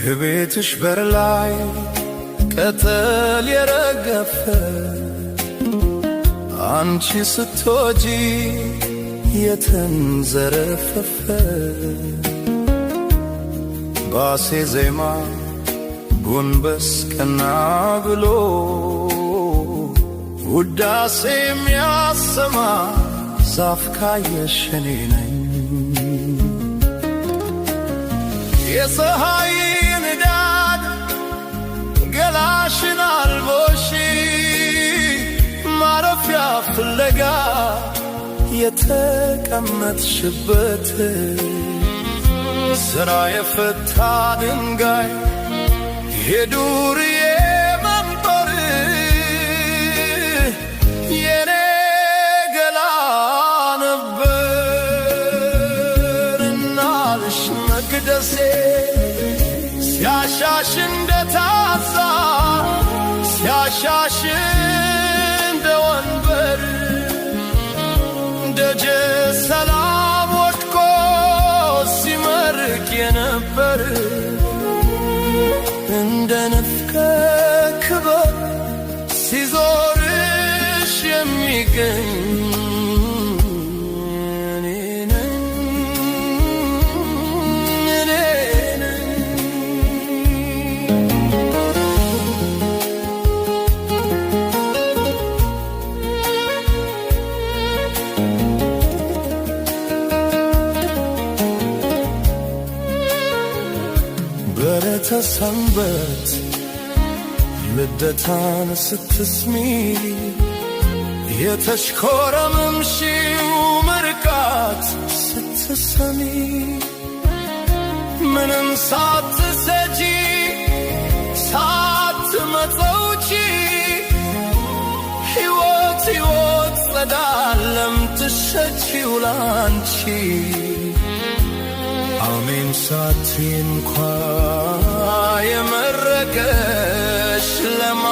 ከቤትሽ በር ላይ ቅጠል የረገፈ አንቺ ስትወጂ የተንዘረፈፈ ባሴ ዜማ ጎንበስ ቀና ብሎ ውዳሴ የሚያሰማ ዛፍ ካየሽ እኔ ነኝ። የፀሐይ ንዳድ ገላሽን አልቦሽ ማረፊያ ፍለጋ የተቀመጥሽበት ስራ የፈታ ድንጋይ የዱርዬ መንበር የኔ ገላ ነበር እናልሽ መቅደሴ ሲያሻሽ እንደታዛ ሲያሻሽ እንደ ወንበር ደጀ ሰላም ወድቆ ሲመርቅ የነበር እንደ ንፍቀ ክበብ ሲዞርሽ የሚገኝ በዕለተ ሰንበት ልደታን ስትስሚ የተሽኮረመምሽው ምርቃት ስትሰሚ ምንም ሳትሰጂ ሳትመጸውቺ ሕይወት ጸዳለም ትሸቺው ላንቺ አሜን ሳትይ እንኳ የመረቀሽ ለማ